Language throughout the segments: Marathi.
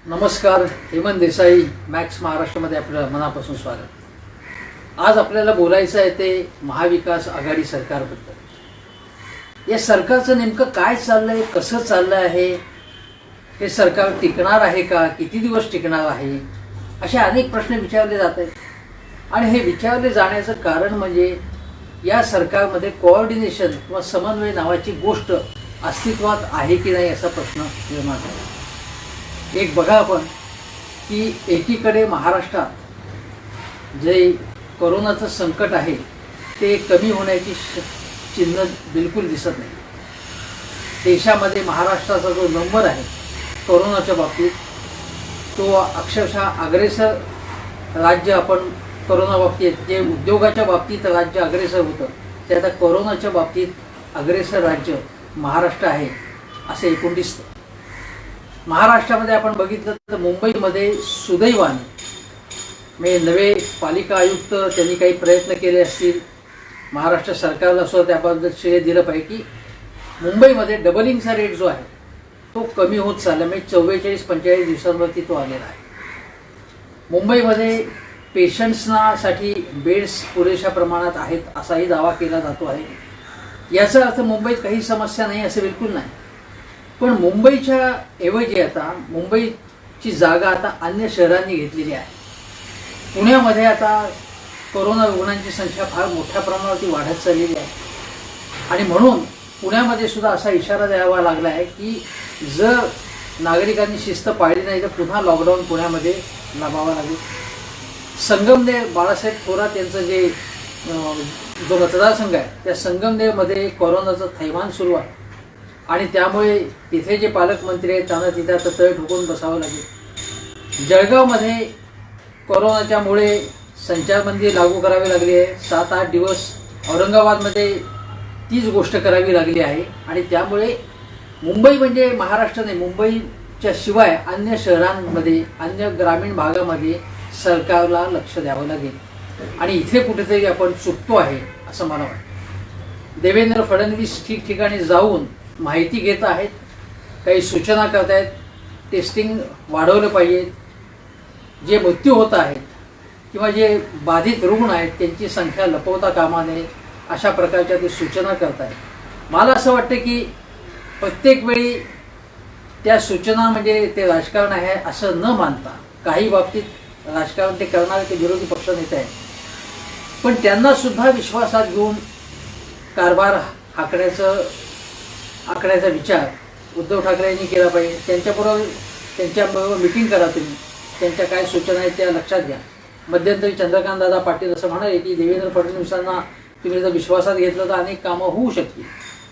नमस्कार. हेमंत देसाई मॅक्स महाराष्ट्रामध्ये आपलं मनापासून स्वागत. आज आपल्याला बोलायचं आहे ते महाविकास आघाडी सरकारबद्दल. या सरकारचं नेमकं काय चाललंय, कसं चाललं आहे, हे सरकार टिकणार आहे का, किती दिवस टिकणार आहे, असे अनेक प्रश्न विचारले जात आहेत. आणि हे विचारले जाण्याचं कारण म्हणजे या सरकारमध्ये कोऑर्डिनेशन किंवा समन्वय नावाची गोष्ट अस्तित्वात आहे की नाही असा प्रश्न निर्माण झाला. एक बघा आपण की एकीकडे महाराष्ट्रात जे कोरोनाचं संकट आहे ते कमी होण्याची चिन्ह बिलकुल दिसत नाही. देशामध्ये महाराष्ट्राचा जो नंबर आहे कोरोनाच्या बाबतीत तो अक्षरशः अग्रेसर राज्य. आपण कोरोना बाबतीत जे उद्योगाच्या बाबतीत राज्य अग्रेसर होतं ते आता कोरोनाच्या बाबतीत अग्रेसर राज्य महाराष्ट्र आहे असे एकूण दिसतं. महाराष्ट्रामध्ये आपण बघितलं तर मुंबईमध्ये सुदैवाने म्हणजे नवे पालिका आयुक्त त्यांनी काही प्रयत्न केले असतील. महाराष्ट्र सरकारला सुद्धा त्याबद्दल श्रेय दिलं पाहिजे की मुंबईमध्ये डबलिंगचा रेट जो आहे तो कमी होत चालला. म्हणजे 44-45 दिवसांवरती तो आलेला आहे. मुंबईमध्ये पेशंट्ससाठी बेड्स पुरेशा प्रमाणात आहेत असाही दावा केला जातो आहे. याचा अर्थ मुंबईत काही समस्या नाही असं बिलकुल नाही. पण मुंबईच्या ऐवजी आता मुंबईची जागा आता अन्य शहरांनी घेतलेली आहे. पुण्यामध्ये आता कोरोना रुग्णांची संख्या फार मोठ्या प्रमाणावरती वाढत चाललेली आहे. आणि म्हणून पुण्यामध्ये सुद्धा असा इशारा द्यावा लागला आहे की जर नागरिकांनी शिस्त पाळली नाही तर पुन्हा लॉकडाऊन पुण्यामध्ये लावावा लागेल. संगमनेर बाळासाहेब थोरात यांचं जे जो मतदारसंघ आहे त्या संगमनेरमध्ये कोरोनाचं थैमान सुरू आहे. आणि त्यामुळे तिथे जे पालकमंत्री आहेत त्यांना तिथे आता तळ ठोकून बसावं लागेल. जळगावमध्ये कोरोनाच्यामुळे संचारबंदी लागू करावी लागली आहे. 7-8 दिवस औरंगाबादमध्ये तीच गोष्ट करावी लागली आहे. आणि त्यामुळे मुंबई म्हणजे महाराष्ट्र नाही, मुंबईच्या शिवाय अन्य शहरांमध्ये अन्य ग्रामीण भागामध्ये सरकारला लक्ष द्यावं लागेल. आणि इथे कुठेतरी आपण चुकतो आहे असं मला वाटतं. देवेंद्र फडणवीस ठिकठिकाणी जाऊन माहिती घेत आहेत, काही सूचना करत आहेत. टेस्टिंग वाढवलं पाहिजे. जे मृत्यू होत आहेत किंवा जे बाधित रुग्ण आहेत त्यांची संख्या लपवता कामा नये अशा प्रकारच्या ते सूचना करत आहेत. मला असं वाटतं की प्रत्येक वेळी त्या सूचना म्हणजे ते राजकारण आहे असं न मानता काही बाबतीत राजकारण ते करणारे ते विरोधी पक्षनेते आहेत. पण त्यांनासुद्धा विश्वासात घेऊन कारभार आखण्याचा विचार उद्धव ठाकरे यांनी केला पाहिजे. त्यांच्याबरोबर मिटिंग करा तुम्ही, त्यांच्या काय सूचना आहेत त्या लक्षात घ्या. मध्यंतरी चंद्रकांत दादा पाटील असं म्हणाले की देवेंद्र फडणवीसांना तुम्ही जर विश्वासात घेतलं तर अनेक कामं होऊ शकतील.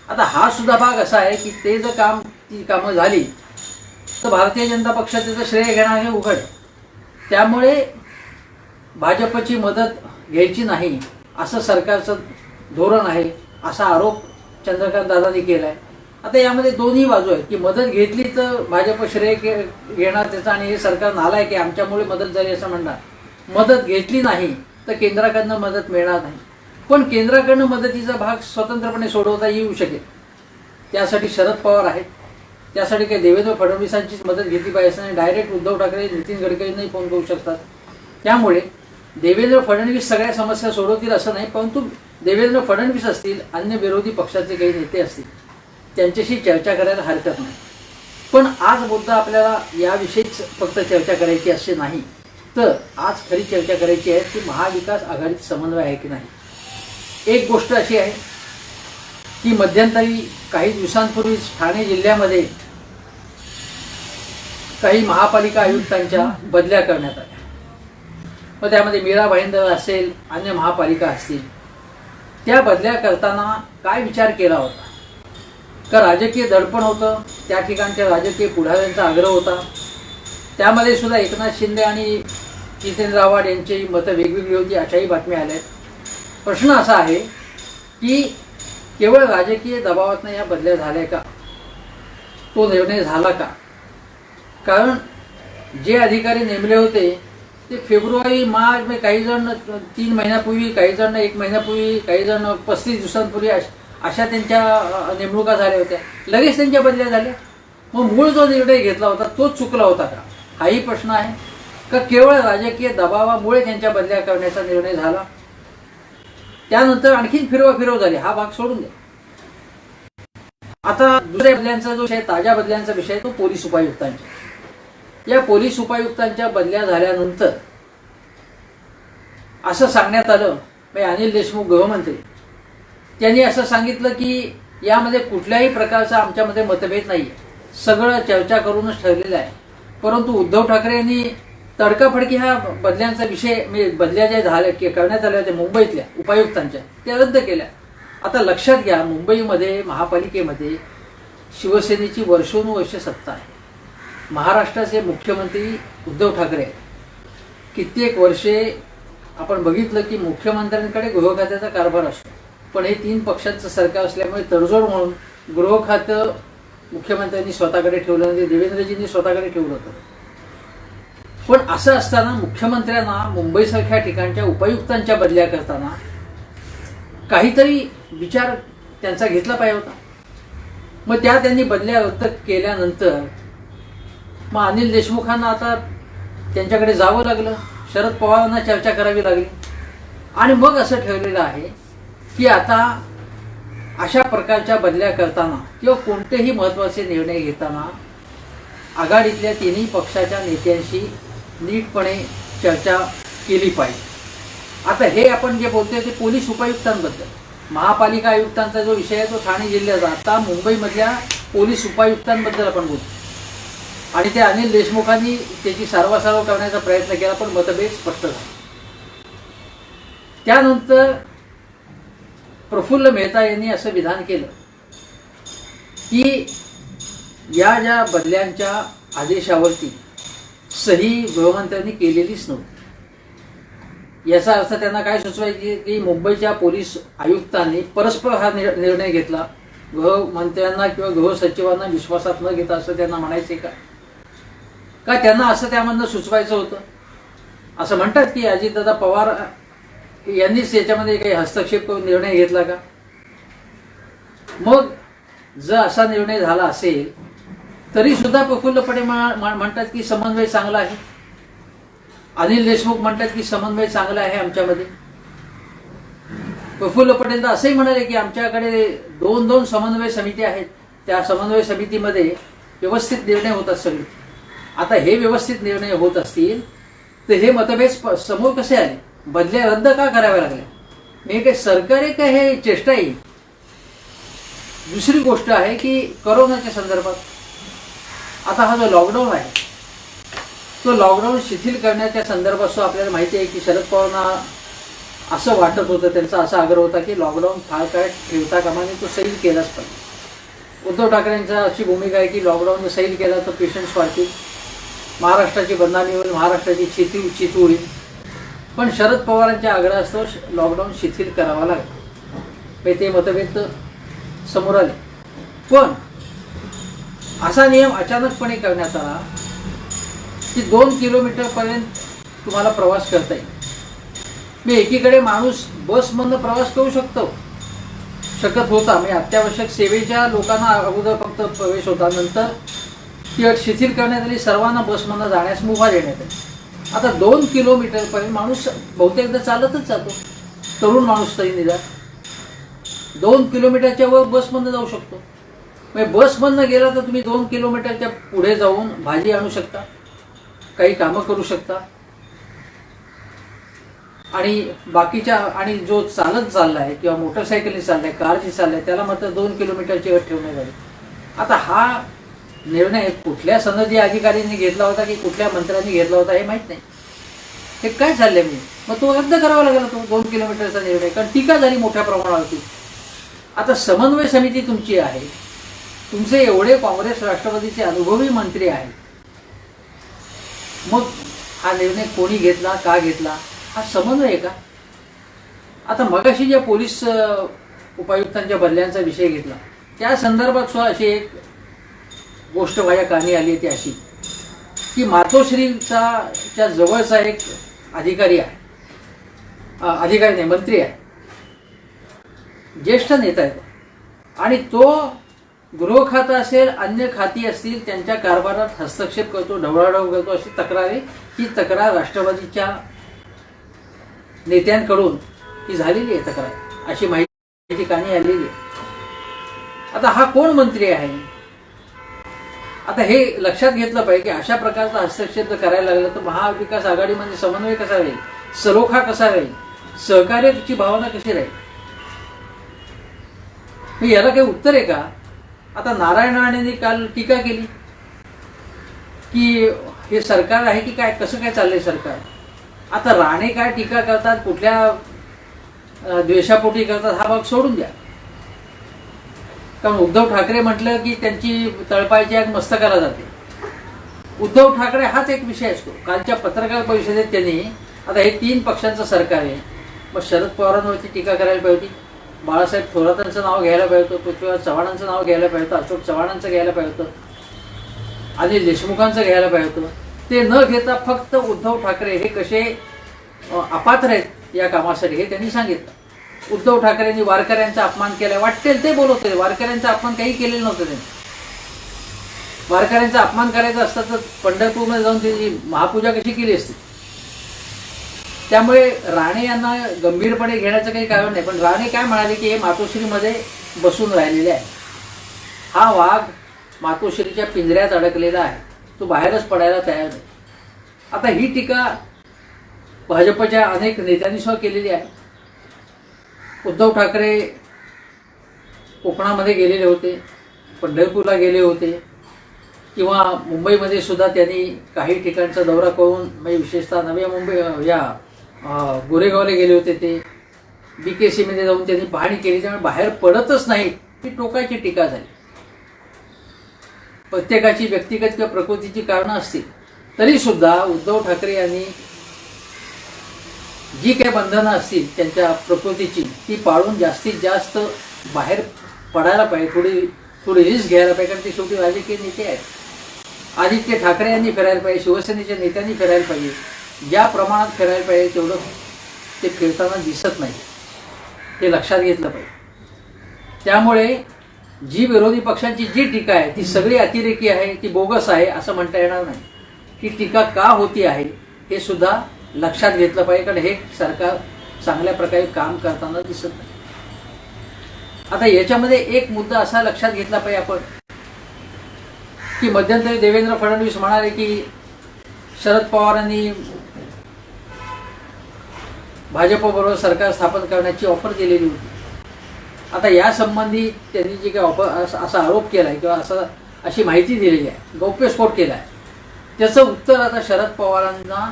आता हा सुद्धा भाग असा आहे की ते जर ती कामं झाली तर भारतीय जनता पक्ष त्याचं श्रेय घेणार हे उघड. त्यामुळे भाजपची मदत घ्यायची नाही असं सरकारचं धोरण आहे असा आरोप चंद्रकांत दादांनी केला आहे. आता यामध्ये दोन्ही बाजू आहेत की मदत घेतली तर भाजप श्रेय घेणार त्याचा आणि हे सरकार नालायक आहे आमच्यामुळे मदत झाली असं म्हणणार. मदत घेतली नाही तर केंद्राकडनं मदत मिळणार नाही. पण केंद्राकडनं मदतीचा भाग स्वतंत्रपणे सोडवता येऊ शकेल. त्यासाठी शरद पवार आहेत. त्यासाठी काही देवेंद्र फडणवीसांचीच मदत घेतली पाहिजे असं नाही. डायरेक्ट उद्धव ठाकरे नितीन गडकरींनाही फोन करू शकतात. त्यामुळे देवेंद्र फडणवीस सगळ्या समस्या सोडवतील असं नाही. परंतु देवेंद्र फडणवीस असतील, अन्य विरोधी पक्षाचे काही नेते असतील, त्यांच्याशी चर्चा करायला हरकत नाही. पण आज मुद्दा आपल्याला याविषयीच फक्त चर्चा करायची असे नाही तर आज खरी चर्चा करायची आहे की महाविकास आघाडीत समन्वय आहे की नाही. एक गोष्ट अशी आहे की मध्यंतरी काही दिवसांपूर्वी ठाणे जिल्ह्यामध्ये काही महापालिका आयुक्तांच्या बदल्या करण्यात आल्या. मग त्यामध्ये मीरा भाईंदर असेल, अन्य महापालिका असतील. त्या बदल्या करताना काय विचार केला होता का राजकीय दडपण होतं, त्या ठिकाणच्या राजकीय पुढाऱ्यांचा आग्रह होता. त्यामध्ये सुद्धा एकनाथ शिंदे आणि जितेंद्र आव्हाड यांची मतं वेगवेगळी होती अशाही बातम्या आल्या. प्रश्न असा आहे की केवळ राजकीय दबावातनं या बदल्या झाल्या का, तो निर्णय झाला का. कारण जे अधिकारी नेमले होते ते फेब्रुवारी मार्च में काही जण 3 महिन्यापूर्वी, काही जण 1 महिन्यापूर्वी, काही जण 35 दिवसांपूर्वी अशा त्यांच्या नेमणुका झाल्या होत्या. लगेच त्यांच्या बदल्या झाल्या. मग मूळ जो निर्णय घेतला होता तो चुकला होता का, हाही प्रश्न आहे का केवळ राजकीय दबावामुळे त्यांच्या बदल्या करण्याचा निर्णय झाला? त्यानंतर आणखीन फिरव झाली, हा भाग सोडून द्या. आता दुसऱ्या बदल्यांचा जो विषय, ताज्या बदल्यांचा विषय, तो पोलीस उपायुक्तांचा. या पोलीस उपायुक्तांच्या बदल्या झाल्यानंतर असं सांगण्यात आलं, अनिल देशमुख गृहमंत्री त्यांनी असं सांगितलं की यामध्ये कुठल्याही प्रकारचा आमच्यामध्ये मतभेद नाही, सगळं चर्चा करूनच ठरलेलं आहे. परंतु उद्धव ठाकरे यांनी तडकाफडकी हा बदल्यांचा विषय, बदल्या ज्या झाल्या करण्यात आल्या होत्या मुंबईतल्या उपायुक्तांच्या, त्या रद्द केल्या. आता लक्षात घ्या, मुंबईमध्ये महापालिकेमध्ये शिवसेनेची वर्षोनुवर्ष सत्ता आहे. महाराष्ट्राचे मुख्यमंत्री उद्धव ठाकरे आहेत. कित्येक वर्षे आपण बघितलं की मुख्यमंत्र्यांकडे गृह खात्याचा कारभार असतो, पण हे 3 पक्षांचं सरकार असल्यामुळे तडजोड म्हणून गृह खातं मुख्यमंत्र्यांनी स्वतःकडे ठेवलं, म्हणजे देवेंद्रजींनी स्वतःकडे ठेवलं होतं. पण असं असताना मुख्यमंत्र्यांना मुंबईसारख्या ठिकाणच्या उपायुक्तांच्या बदल्या करताना काहीतरी विचार त्यांचा घेतला पाहिजे होता. मग त्यांनी बदल्या रद्द केल्यानंतर मग अनिल देशमुखांना आता त्यांच्याकडे जावं लागलं, शरद पवारांना चर्चा करावी लागली. आणि मग असं ठरलेलं आहे की आता अशा प्रकारच्या बदल्या करताना किंवा कोणतेही महत्त्वाचे निर्णय घेताना आघाडीतल्या 3ही पक्षाच्या नेत्यांशी नीटपणे चर्चा केली पाहिजे. आता हे आपण जे बोलतोय ते पोलीस उपायुक्तांबद्दल. महापालिका आयुक्तांचा जो विषय आहे तो ठाणे जिल्ह्याचा, आता मुंबईमधल्या पोलीस उपायुक्तांबद्दल आपण बोलतो. आणि त्या अनिल देशमुखांनी त्याची सारवासारव करण्याचा प्रयत्न केला, पण मतभेद स्पष्ट झाला. त्यानंतर प्रफुल्ल मेहता यांनी असं विधान केलं की या ज्या बदल्यांच्या आदेशावरती सही गृहमंत्र्यांनी केलेलीच नव्हती. याचा अर्थ त्यांना काय सुचवायचे की मुंबईच्या पोलीस आयुक्तांनी परस्पर हा निर्णय घेतला, गृहमंत्र्यांना किंवा गृहसचिवांना विश्वासात न घेता, असं त्यांना म्हणायचे का त्यांना असं त्यामधनं सुचवायचं होतं? असं म्हणतात की अजितदादा पवार यांनीच याच्यामध्ये काही हस्तक्षेप करून निर्णय घेतला का? मग जर असा निर्णय झाला असेल तरी सुद्धा प्रफुल्ल पटेल म्हणतात की समन्वय चांगला आहे. अनिल देशमुख म्हणतात की समन्वय चांगला आहे आमच्यामध्ये. प्रफुल्ल पटेल तर असंही म्हणाले की आमच्याकडे 2 समन्वय समिती आहेत, त्या समन्वय समितीमध्ये व्यवस्थित निर्णय होतात सगळे. आता हे व्यवस्थित निर्णय होत असतील तर हे मतभेद समोर कसे आले? बदल्या रद्द का कराव्या लागल्या? हे काही सरकार आहे का हे चेष्टा येईल? दुसरी गोष्ट आहे की कोरोनाच्या संदर्भात आता हा जो लॉकडाऊन आहे तो लॉकडाऊन शिथिल करण्याच्या संदर्भात आपल्याला माहिती आहे की शरद पवारांना असं वाटत होतं, त्यांचा असा आग्रह होता की लॉकडाऊन फार काळ ठेवता कामा नये, तो सैल केलाच पाहिजे. उद्धव ठाकरेंचा अशी भूमिका आहे की लॉकडाऊन सैल केला तर पेशंट्स वाढतील, महाराष्ट्राची बदनामी होईल, महाराष्ट्राची चितू होईल. पण शरद पवारांच्या आग्रहास्तव लॉकडाऊन शिथिल करावा लागला. ते मतभेद समोर आले. पण असा नियम अचानकपणे करण्यात आला की 2 किलोमीटरपर्यंत तुम्हाला प्रवास करता येईल. एकीकडे माणूस बसमधनं प्रवास करू शकत होता, अत्यावश्यक सेवेच्या लोकांना अगोदर फक्त प्रवेश होता, नंतर ती अट शिथिल करण्यात आली, सर्वांना बसमधनं जाण्यास मुभा देण्यात आली. आता 2 किलोमीटरपर्यंत माणूस बहुतेकदा चालतच जातो, तरुण माणूस तरी निदान 2 किलोमीटरच्या वर बसमधनं जाऊ शकतो. बसमधनं गेला तर तुम्ही 2 किलोमीटरच्या पुढे जाऊन भाजी आणू शकता, काही कामं करू शकता, आणि बाकीच्या आणि जो चालत चाललाय किंवा मोटरसायकलने चाललाय, कारची चाललाय, त्याला मात्र 2 किलोमीटरची अट ठेवण्यात आली. आता हा निर्णय कुठल्या सनदी अधिकाऱ्यांनी घेतला होता की कुठल्या मंत्र्यांनी घेतला होता हे माहित नाही. हे काय चाललंय मग तो रद्द करावा लागला तो 2 किलोमीटरचा निर्णय, कारण टीका झाली मोठ्या प्रमाणावरती. आता समन्वय समिती तुमची आहे, तुमचे एवढे काँग्रेस राष्ट्रवादीचे अनुभवी मंत्री आहेत, मग हा निर्णय कोणी घेतला, का घेतला, हा समन्वय आहे का? आता मगाशी ज्या पोलीस उपायुक्तांच्या बदल्यांचा विषय घेतला त्या संदर्भात सुद्धा अशी एक गोष्ट माझ्या कानी आली ती अशी की मातोश्रीच्या जवळचा एक अधिकारी आहे, अधिकारी नाही मंत्री आहे, ज्येष्ठ नेता आहे, आणि तो गृह खातं असेल, अन्य खाती असतील, त्यांच्या कारभारात हस्तक्षेप करतो, ढवळाढवळ करतो, अशी तक्रार आहे. ही तक्रार राष्ट्रवादीच्या नेत्यांकडून ही झालेली आहे तक्रार, अशी माहिती कानी आलेली आहे. आता हा कोण मंत्री आहे? आता हे लक्षात घेतलं पाहिजे की अशा प्रकारचा हस्तक्षेप जर करायला लागला तर महाविकास आघाडीमध्ये समन्वय कसा राहील, सलोखा कसा राहील, सहकार्याची भावना कशी राहील? याला काही उत्तर आहे का? आता नारायण राणेंनी काल टीका केली की हे सरकार आहे की काय, कसं काय चाललंय सरकार. आता राणे काय टीका करतात, कुठल्या द्वेषापोटी करतात हा भाग सोडून द्या. कारण उद्धव ठाकरे म्हटलं की त्यांची तळपायची आग मस्तकाला जाते. उद्धव ठाकरे हाच एक विषय असतो. कालच्या पत्रकार परिषदेत त्यांनी, आता हे 3 पक्षांचं सरकार आहे, मग शरद पवारांवरती टीका करायला पाहिजे होती, बाळासाहेब थोरातांचं नाव घ्यायला पाहिजे होतं, पृथ्वीराज चव्हाणांचं नाव घ्यायला पाहिजे होतं, अशोक चव्हाणांचं घ्यायला पाहिजे होतं, अनिल देशमुखांचं घ्यायला पाहिजे होतं. ते न घेता फक्त उद्धव ठाकरे हे कसे अपात्र आहेत या कामासाठी हे त्यांनी सांगितलं. उद्धव ठाकरेंनी वारकऱ्यांचा अपमान केला, वाटेल ते बोलत होते. वारकऱ्यांचा अपमान काही केलेलं नव्हतं त्यांनी. वारकऱ्यांचा अपमान करायचा असता तर पंढरपूरमध्ये जाऊन त्याची महापूजा कशी केली असती. त्यामुळे राणे यांना गंभीरपणे घेण्याचं काही कारण नाही. पण राणे काय म्हणाले की हे मातोश्रीमध्ये बसून राहिलेले आहे, हा वाघ मातोश्रीच्या पिंजऱ्यात अडकलेला आहे, तो बाहेरच पडायला तयार नाही. आता ही टीका भाजपच्या अनेक नेत्यांनी सुद्धा केलेली आहे. उद्धव ठाकरे कोकणामध्ये गेलेले होते, पंढरपूरला गेले होते, किंवा मुंबईमध्ये सुद्धा त्यांनी काही ठिकाणचा दौरा करून, म्हणजे विशेषतः नव्या मुंबई या गोरेगावला गेले होते. ते BKC मध्ये जाऊन त्यांनी पाहणी केली, त्यामुळे बाहेर पडतच नाही, ही टोकाची टीका झाली. प्रत्येकाची व्यक्तिगत किंवा प्रकृतीची कारणं असतील तरी सुद्धा उद्धव ठाकरे यांनी जी काही बंधनं असतील त्यांच्या प्रकृतीची ती पाळून जास्तीत जास्त बाहेर पडायला पाहिजे, थोडी रिस्क घ्यायला पाहिजे. कारण ते शेवटी राजकीय नेते आहेत. आदित्य ठाकरे यांनी फिरायला पाहिजे, शिवसेनेच्या नेत्यांनी फिरायला पाहिजे. ज्या प्रमाणात फिरायला पाहिजे तेवढं ते फिरताना दिसत नाही, ते लक्षात घेतलं पाहिजे. त्यामुळे जी विरोधी पक्षांची जी टीका आहे ती सगळी अतिरेकी आहे, ती बोगस आहे असं म्हणता येणार नाही. ही टीका का होती आहे हे सुद्धा लक्षात घेतलं पाहिजे, कारण हे सरकार चांगल्या प्रकारे काम करताना दिसत नाही. आता याच्यामध्ये एक मुद्दा असा लक्षात घेतला पाहिजे आपण की मध्यंतरी देवेंद्र फडणवीस म्हणाले की शरद पवारांनी भाजपबरोबर सरकार स्थापन करण्याची ऑफर दिलेली होती. आता या संबंधी त्यांनी जे काही ऑफर असा आरोप केला आहे किंवा अशी माहिती दिलेली आहे, गौप्यस्फोट केला आहे, त्याचं उत्तर आता शरद पवारांना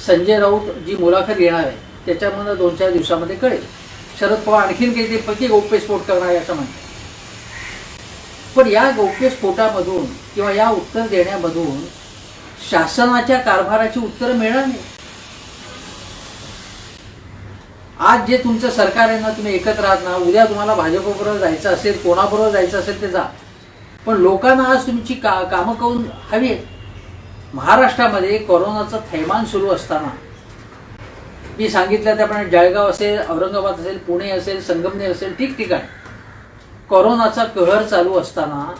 संजय राऊत जी मुलाखत घेणार आहे त्याच्यामध्ये 2-4 दिवसामध्ये कळेल. शरद पवार आणखीन काही ते प्रति गौप्यस्फोट करणार आहे असं म्हणतात. पण या गौप्यस्फोटामधून किंवा या उत्तर देण्यामधून शासनाच्या कारभाराची उत्तरं मिळणार नाही. आज जे तुमचं सरकार आहे ना, तुम्ही एकत्र आहात ना, उद्या तुम्हाला भाजपबरोबर जायचं असेल, कोणाबरोबर जायचं असेल ते जा, पण लोकांना आज तुमची कामं करून हवी आहेत. महाराष्ट्रामध्ये कोरोनाचं थैमान सुरू असताना मी सांगितलं त्याप्रमाणे जळगाव असेल, औरंगाबाद असेल, पुणे असेल, संगमनेर असेल, ठिकठिकाणी कोरोनाचा कहर चालू असताना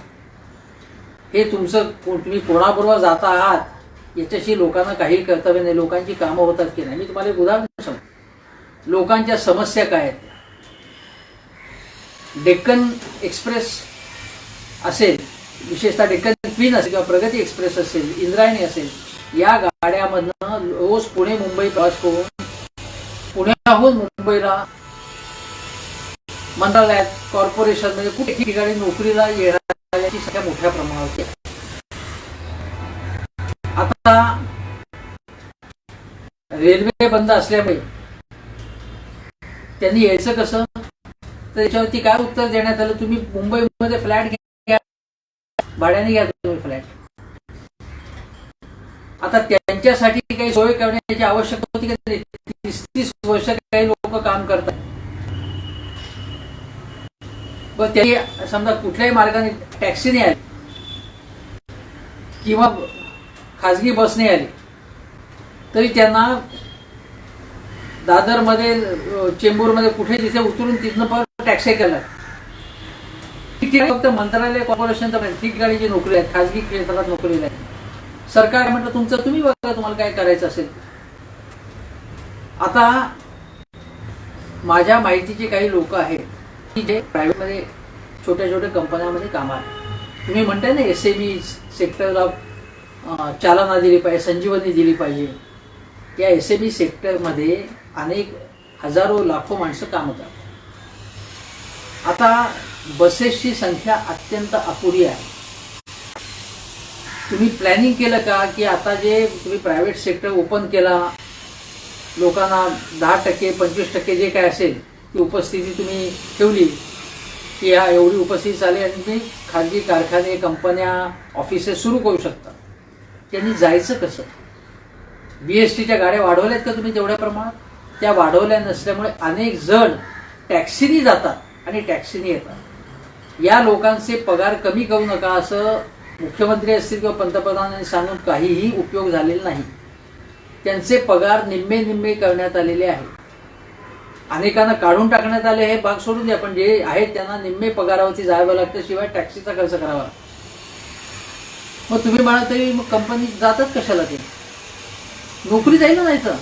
हे तुमचं तुम्ही कोणाबरोबर जाता आहात याच्याशी लोकांना काही कर्तव्य नाही. लोकांची कामं होतात की नाही. मी तुम्हाला एक उदाहरण सांगतो. लोकांच्या समस्या काय आहेत. डेक्कन एक्सप्रेस असेल, विशेषतः डेक्कन क्वीन असेल किंवा प्रगती एक्सप्रेस असेल, इंद्रायणी असेल, या गाड्यामधनं रोज पुणे मुंबई प्रवास करून पुण्याहून मुंबईला मंत्रालयात, कॉर्पोरेशनमध्ये कुठे ठिकाणी नोकरीला येणाऱ्यांची संख्या मोठ्या प्रमाणावर आहे. आता रेल्वे बंद असल्यामुळे त्यांनी यायचं कसं, तर याच्यावरती काय उत्तर देण्यात आलं, तुम्ही मुंबईमध्ये फ्लॅट घ्या, भाड्याने घ्या तुम्ही फ्लॅट. आता त्यांच्यासाठी काही सोय करण्याची आवश्यकता होती की नाही. 30 वर्ष काही लोक काम करतात, व त्यांनी समजा कुठल्याही मार्गाने टॅक्सीने आले किंवा खाजगी बसने आले तरी त्यांना दादरमध्ये, चेंबूरमध्ये कुठे तिथे उतरून तिथनं परत टॅक्सी केला. ठिकठिकाणी फक्त मंत्रालय कॉर्पोरेशन तर ठिकठिकाणी जी नोकरी आहेत, खाजगी क्षेत्रात नोकरीला आहेत. सरकार म्हटलं तुमचं तुम्ही बघा, तुम्हाला काय करायचं असेल. आता माझ्या माहितीचे काही लोक आहेत की जे प्रायव्हेटमध्ये छोट्या छोट्या कंपन्यांमध्ये कामाला आहेत. तुम्ही म्हणताय ना SME सेक्टरला चालना दिली पाहिजे, संजीवनी दिली पाहिजे. या SME सेक्टरमध्ये अनेक हजारो लाखो माणसं काम होतात. आता बसेसची संख्या अत्यंत अपुरी आहे. तुम्ही प्लॅनिंग केलं का की आता जे तुम्ही प्रायव्हेट सेक्टर ओपन केला, लोकांना 10% 25% जे काय असेल ती उपस्थिती तुम्ही ठेवली की हा एवढी उपस्थिती चालेल आणि तुम्ही खाजगी कारखाने, कंपन्या, ऑफिसेस सुरू करू शकता. त्यांनी जायचं कसं? BSTच्या गाड्या वाढवल्यात का तुम्ही तेवढ्या प्रमाणात? त्या वाढवल्या नसल्यामुळे अनेक जण टॅक्सीनी जातात आणि टॅक्सीनी येतात. या लोकांचे पगार कमी करू नका असं मुख्यमंत्री असतील किंवा पंतप्रधानांनी सांगून काहीही उपयोग झालेला नाही. त्यांचे पगार निम्मे निम्मे करण्यात आलेले आहेत. अनेकांना काढून टाकण्यात आले, हे भाग सोडून द्या, पण जे आहेत त्यांना निम्मे पगारावरती जावं लागतं, शिवाय टॅक्सीचा खर्च करावा. मग तुम्ही म्हणाल तरी मग कंपनीत जातात कशाला? ते नोकरी जाईल ना. नाही तर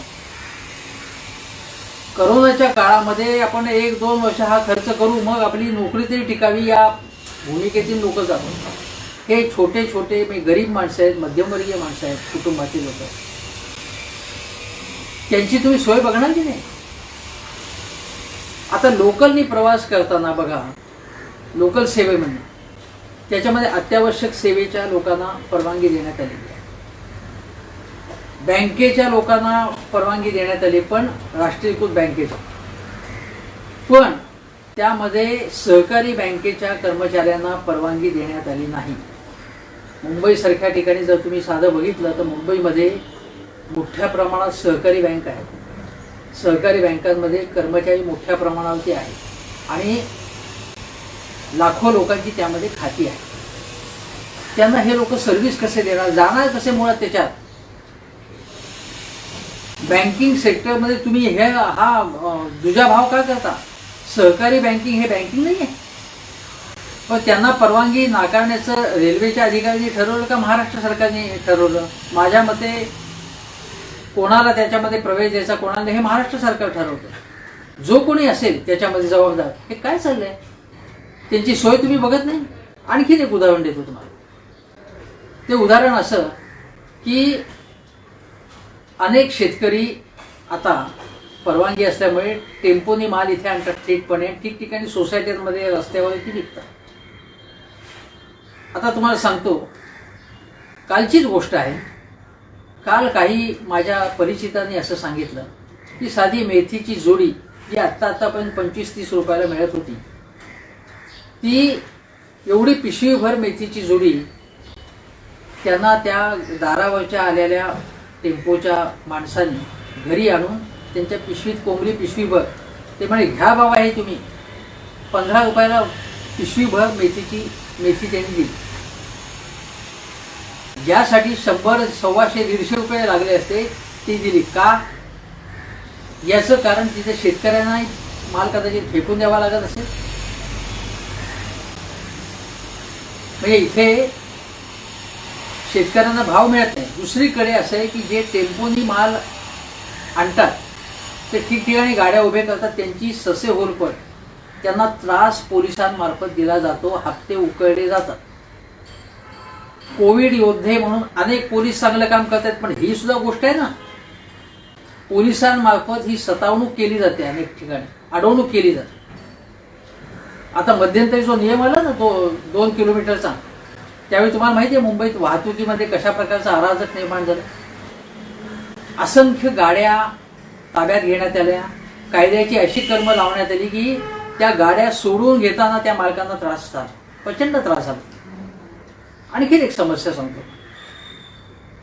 करोनाच्या काळामध्ये आपण 1-2 वर्ष हा खर्च करू, मग आपली नोकरी तरी टिकावी या भूमिकेतील लोक जातात. हे छोटे छोटे गरीब माणसं आहेत, मध्यमवर्गीय माणसं आहेत, कुटुंबातील लोक. त्यांची तुम्ही सोय बघणार की नाही? आता लोकलनी प्रवास करताना बघा, लोकल सेवेमध्ये त्याच्यामध्ये अत्यावश्यक सेवेच्या लोकांना परवानगी देण्यात आलेली आहे. बँकेच्या लोकांना परवानगी देण्यात आली, पण राष्ट्रीयकृत बँकेच्या. पण त्यामध्ये सहकारी बँकेच्या कर्मचाऱ्यांना परवानगी देण्यात आली नाही. मुंबईसारख्या ठिकाणी जर तुम्ही साधं बघितलं तर मुंबईमध्ये मोठ्या प्रमाणात सहकारी बँक आहेत. सहकारी बँकांमध्ये कर्मचारी मोठ्या प्रमाणावरती आहेत आणि लाखो लोकांची त्यामध्ये खाती आहेत. त्यांना हे लोक सर्व्हिस कसे देणार, जाणार कसे मुळात त्याच्यात? बँकिंग सेक्टरमध्ये तुम्ही हा दुजाभाव का करता? सहकारी बँकिंग हे बँकिंग नाही आहे. पण त्यांना परवानगी नाकारण्याचं रेल्वेच्या अधिकाऱ्यांनी ठरवलं का महाराष्ट्र सरकारने ठरवलं? माझ्या मते कोणाला त्याच्यामध्ये प्रवेश द्यायचा, कोणाला हे महाराष्ट्र सरकार ठरवतं. जो कोणी असेल त्याच्यामध्ये जबाबदार. हे काय चाललंय? त्यांची सोय तुम्ही बघत नाही. आणखीन एक उदाहरण देतो तुम्हाला. ते उदाहरण असं की अनेक शेतकरी आता परवानगी असल्यामुळे टेम्पोनी माल इथे आणतात, थेटपणे ठिकठिकाणी सोसायटीमध्ये रस्त्यावरती विकतात. आता तुम्हाला सांगतो, कालचीच गोष्ट आहे. काल काही माझ्या परिचितांनी असं सांगितलं की साधी मेथीची जोडी जी आतापर्यंत 25-30 रुपयाला मिळत होती, ती एवढी पिशवीभर मेथीची जोडी त्यांना त्या दारावरच्या आलेल्या टेम्पोच्या माणसांनी घरी आणून त्यांच्या पिशवीत कोंबली पिशवीभर. ते म्हणे घ्या बाबा, हे तुम्ही 15 रुपयाला पिशवीभर मेथी त्यांनी दिली. ज्यासाठी 100, 125, 150 रुपये लागले असते ती दिली. का? याचं कारण तिथे शेतकऱ्यांना माल कदाचित फेकून द्यावा लागत असेल. म्हणजे इथे शेतकऱ्यांना भाव मिळत नाही. दुसरीकडे असं आहे की जे टेम्पोनी माल आणतात ते ठिकठिकाणी गाड्या उभे करतात, त्यांची ससे होलपट, त्यांना त्रास पोलिसांमार्फत दिला जातो, हप्ते उकळले जातात. कोविड योद्धे म्हणून अनेक पोलीस चांगलं काम करतात, पण ही सुद्धा गोष्ट आहे ना, पोलिसांमार्फत ही सतावणूक केली जाते, अनेक ठिकाणी अडवणूक केली जाते. आता मध्यंतरी जो नियम आला ना तो 2 किलोमीटरचा, त्यावेळी तुम्हाला माहिती आहे मुंबईत वाहतुकीमध्ये कशा प्रकारचा अराजक निर्माण झाला. असंख्य गाड्या ताब्यात घेण्यात आल्या, कायद्याची अशी कर्म लावण्यात आली की त्या गाड्या सोडून घेताना त्या मालकांना त्रास झाला, प्रचंड त्रास झाला. आणखीन एक समस्या सांगतो.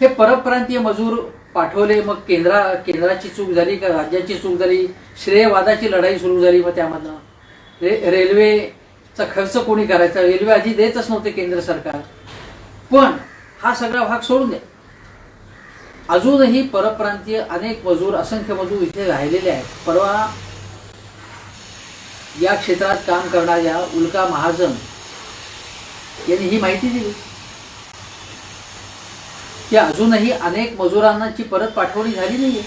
हे परप्रांतीय मजूर पाठवले, मग केंद्राची चूक झाली का राज्याची चूक झाली, श्रेयवादाची लढाई सुरू झाली. मग त्यामधनं रेल्वेचा खर्च कोणी करायचा? रेल्वे आधी देतच नव्हते केंद्र सरकार. पण हा सगळा भाग सोडून द्या. अजूनही परप्रांतीय अनेक मजूर, असंख्य मजूर इथे राहिलेले आहेत. परवा या क्षेत्रात काम करणाऱ्या उल्का महाजन यांनी ही माहिती दिली की अजूनही अनेक मजुरांची परत पाठवणी झाली नाहीये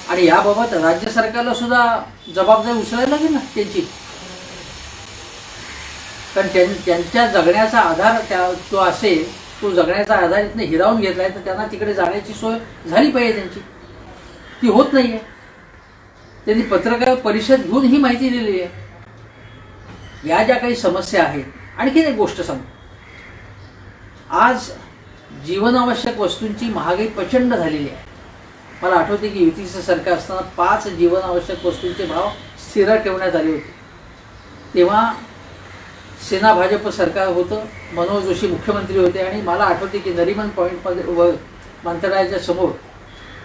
आणि याबाबत राज्य सरकारला सुद्धा जबाबदारी उचलायला लागेल ना त्यांची, कारण त्यांच्या जगण्याचा आधार तो असेल, तो जगण्याचा आधार इथनं हिरावून घेतलाय, तर त्यांना तिकडे जाण्याची सोय झाली पाहिजे त्यांची, ती होत नाहीये. त्यांनी पत्रकार परिषद घेऊन ही माहिती दिलेली आहे. या ज्या काही समस्या आहेत, आणखीन एक गोष्ट सांगतो. आज जीवनावश्यक वस्तूंची महागाई प्रचंड झालेली आहे. मला आठवते की युतीचं सरकार असताना 5 जीवनावश्यक वस्तूंचे भाव स्थिर ठेवण्यात आले होते. तेव्हा सेना भाजप सरकार होतं, मनोज जोशी मुख्यमंत्री होते आणि मला आठवते की नरिमन पॉईंटमध्ये मंत्रालयाच्या समोर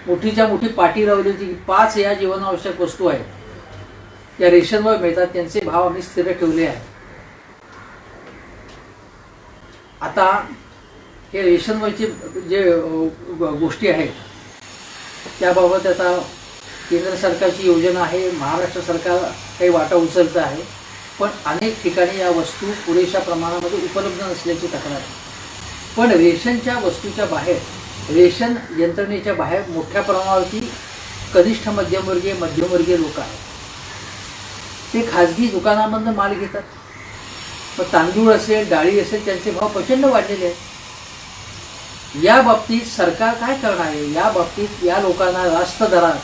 मोठीच्या मोठी पाटी लावली होती की 5 या जीवनावश्यक वस्तू आहेत, या रेशनवर मिळतात, त्यांचे भाव आम्ही स्थिर ठेवले आहेत. आता हे रेशनवरचे जे गोष्टी आहेत त्याबाबत आता केंद्र सरकारची योजना आहे, महाराष्ट्र सरकार काही वाटा उचलतं आहे, पण अनेक ठिकाणी या वस्तू पुरेशा प्रमाणामध्ये उपलब्ध नसल्याची तक्रार आहे. पण रेशनच्या वस्तूच्या बाहेर, रेशन यंत्रणेच्या बाहेर मोठ्या प्रमाणावरती कनिष्ठ मध्यमवर्गीय लोक आहेत. ते खाजगी दुकानामधून माल घेतात. मग तांदूळ असेल, डाळी असेल, त्यांचे भाव प्रचंड वाढलेले आहेत. या बाबतीत सरकार काय करणार आहे? या बाबतीत या लोकांना रास्त दरात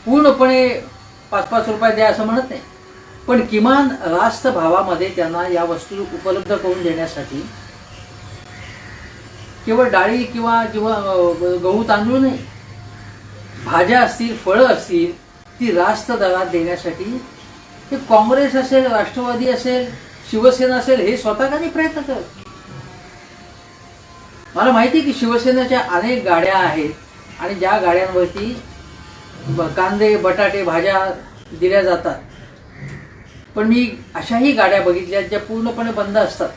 पूर्णपणे 5-5 रुपये द्या असं म्हणत नाही, पण किमान रास्त भावामध्ये त्यांना या वस्तू उपलब्ध करून देण्यासाठी केवळ डाळी किंवा गहू तांदूळ नाही, भाज्या असतील, फळं असतील, ती रास्त दरात देण्यासाठी हे काँग्रेस असेल, राष्ट्रवादी असेल, शिवसेना असेल, हे स्वतः का नाही प्रयत्न करत? मला माहिती आहे की शिवसेनेच्या अनेक गाड्या आहेत आणि ज्या गाड्यांवरती कांदे, बटाटे, भाज्या दिल्या जातात, पण मी अशाही गाड्या बघितल्या ज्या पूर्णपणे बंद असतात,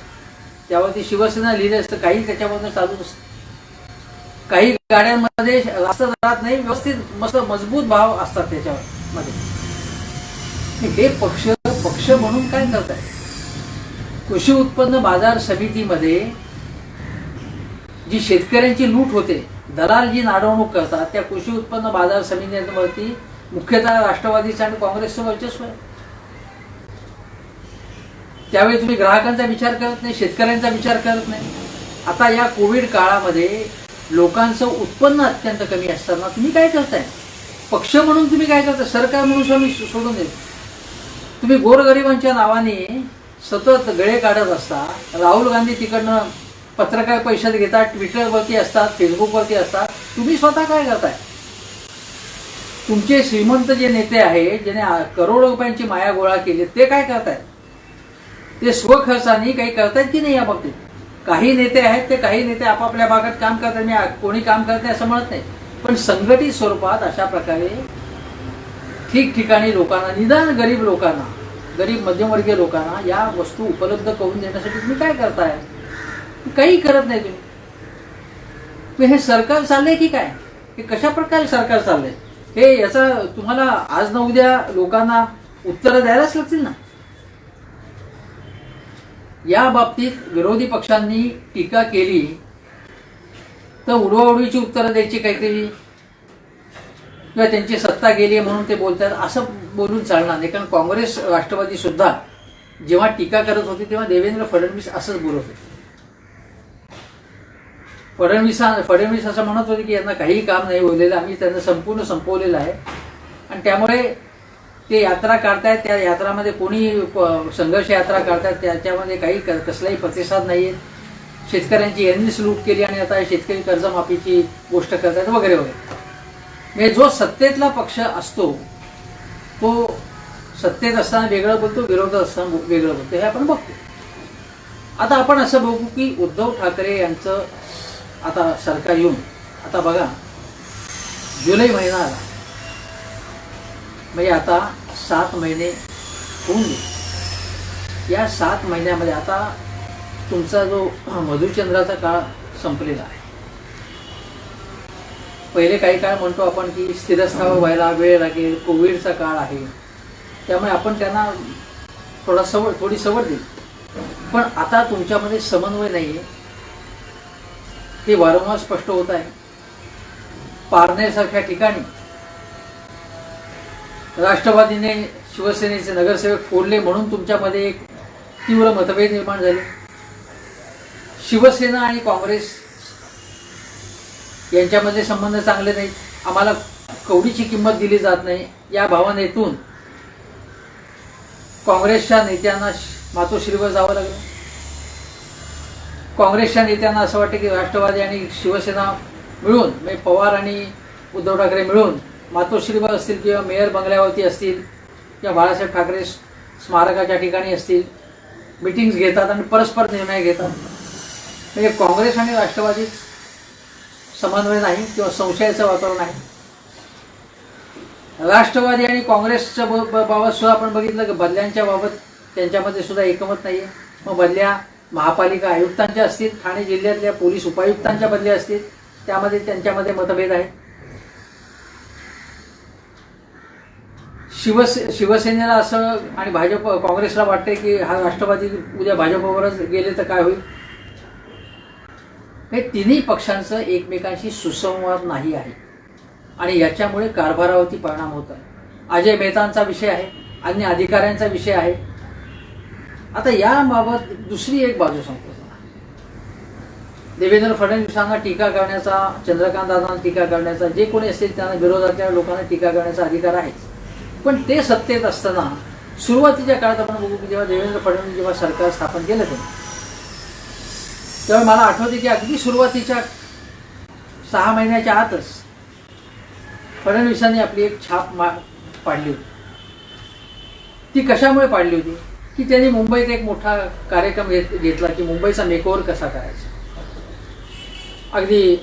त्यावरती शिवसेना लिहिलं असतं, काही त्याच्यामधून चालू असतं. काही गाड्यांमध्ये रास्त दरात नाही, व्यवस्थित मस्त मजबूत भाव असतात त्याच्यामध्ये. हे पक्ष म्हणून काय करताय? कृषी उत्पन्न बाजार समितीमध्ये जी शेतकऱ्यांची लूट होते, दलाल जी नाडवणूक करतात, त्या कृषी उत्पन्न बाजार समितीवरती मुख्यतः राष्ट्रवादीचं आणि काँग्रेसचं वर्चस्व आहे. त्यावेळी तुम्ही ग्राहकांचा विचार करत नाही, शेतकऱ्यांचा विचार करत नाही. आता या कोविड काळामध्ये लोकांचं उत्पन्न अत्यंत कमी असताना तुम्ही काय करताय? पक्ष म्हणून तुम्ही काय करताय? सरकार म्हणून सोडून देत. तुम्ही गोरगरिबांच्या नावाने सतत गळे काढत असता. राहुल गांधी तिकडनं पत्रकार परिषद घेतात, ट्विटरवरती असतात, फेसबुकवरती असतात. तुम्ही स्वतः काय करताय? तुमचे श्रीमंत जे नेते आहेत, ज्याने करोडो रुपयांची माया गोळा केली, ते काय करतायत? ते स्वखर्चाने काही करतायत की नाही या बाबतीत? काही नेते आहेत, ते काही नेते आपापल्या भागात काम करतात, मी कोणी काम करत नाही असं म्हणत नाही, पण संघटित स्वरूपात अशा प्रकारे ठिकठिकाणी लोकांना, निदान गरीब लोकांना, गरीब मध्यमवर्गीय लोकांना या वस्तू उपलब्ध करून देण्यासाठी तुम्ही काय करताय? काही करत नाही तुम्ही. हे सरकार चाललंय की काय? हे कशा प्रकारे सरकार चाललंय? हे याचा तुम्हाला आज ना उद्या लोकांना उत्तरं द्यायलाच लागतील ना. या बाबतीत विरोधी पक्षांनी टीका केली तर उडवाउडवीची उत्तरं द्यायची काहीतरी, किंवा त्यांची सत्ता गेली म्हणून ते बोलतात असं बोलून चालणार नाही. कारण काँग्रेस, राष्ट्रवादी सुद्धा जेव्हा टीका करत होते तेव्हा देवेंद्र फडणवीस असंच बोलत होते. फडणवीस असं म्हणत होते की यांना काही काम नाही उरलेलं, आम्ही त्यांना संपूर्ण संपवलेलं आहे आणि त्यामुळे ते यात्रा काढतायत, त्या यात्रामध्ये कोणी संघर्ष यात्रा काढतायत, त्याच्यामध्ये काही कसलाही प्रतिसाद नाही आहे. शेतकऱ्यांची यांनीच लूट केली आणि आता शेतकरी कर्जमाफीची गोष्ट करतायत वगैरे वगैरे. म्हणजे जो सत्तेतला पक्ष असतो तो सत्तेत असताना वेगळं बोलतो, विरोधात असताना वेगळं बोलतो, हे आपण बघतो. आता आपण असं बघू की उद्धव ठाकरे यांचं आता सरकार येऊन, आता बघा जुलै महिना आला, म्हणजे आता 7 महिने होऊन गेले. या 7 महिन्यामध्ये आता तुमचा जो मधुचंद्राचा काळ संपलेला आहे. पहिले काही काळ म्हणतो आपण की स्थिरस्थावर व्हायला वेळ लागेल, कोविडचा काळ आहे, त्यामुळे आपण त्यांना थोडी सवड दिली. पण आता तुमच्यामध्ये समन्वय नाही आहे, हे वारंवार स्पष्ट होत आहे. पारनेरसारख्या ठिकाणी राष्ट्रवादीने शिवसेनेचे नगरसेवक फोडले म्हणून तुमच्यामध्ये एक तीव्र मतभेद निर्माण झाले. शिवसेना आणि काँग्रेस यांच्यामध्ये संबंध चांगले नाहीत, आम्हाला कवडीची किंमत दिली जात नाही या भावनेतून काँग्रेसच्या नेत्यांना मातोश्रीवर जावं लागलं. काँग्रेसच्या नेत्यांना असं वाटतं की राष्ट्रवादी आणि शिवसेना मिळून, म्हणजे पवार आणि उद्धव ठाकरे मिळून मातोश्रीवर असतील किंवा मेयर बंगल्यावरती असतील किंवा बाळासाहेब ठाकरे स्मारकाच्या ठिकाणी असतील, मिटिंग्स घेतात आणि परस्पर निर्णय घेतात. म्हणजे काँग्रेस आणि राष्ट्रवादीत समन्वय नाही किंवा संशयाचं वातावरण आहे. राष्ट्रवादी आणि काँग्रेसच्या बाबत सुद्धा आपण बघितलं की बदल्यांच्या बाबत त्यांच्यामध्ये सुद्धा एकमत नाही आहे. मग बदल्या महापालिका आयुक्तांच्या असतील, ठाणे जिल्ह्यातल्या पोलीस उपायुक्तांच्या बदल्या असतील, त्यामध्ये त्यांच्यामध्ये मतभेद आहे. शिवसेनेला असं आणि भाजप काँग्रेसला वाटते की हा राष्ट्रवादी उद्या भाजपवरच गेले तर काय होईल. हे तिन्ही पक्षांचं एकमेकांशी सुसंवाद नाही आहे आणि याच्यामुळे कारभारावरती परिणाम होत आहे. अजय मेहतांचा विषय आहे, अन्य अधिकाऱ्यांचा विषय आहे. आता याबाबत दुसरी एक बाजू सांगतो. देवेंद्र फडणवीसांना टीका करण्याचा, चंद्रकांत दादांना टीका करण्याचा, जे कोणी असेल त्यांना विरोधातल्या लोकांना टीका करण्याचा अधिकार आहेच. पण ते सत्तेत असताना सुरुवातीच्या काळात आपण बघू की जेव्हा देवेंद्र फडणवीस जेव्हा सरकार स्थापन केलं तेव्हा मला आठवते की अगदी सुरुवातीच्या 6 महिन्याच्या आतच फडणवीसांनी आपली एक छाप पाडली होती. ती कशामुळे पाडली होती की त्यांनी मुंबईत एक मोठा कार्यक्रम घेतला की मुंबईचा मेकओव्हर कसा करायचा. अगदी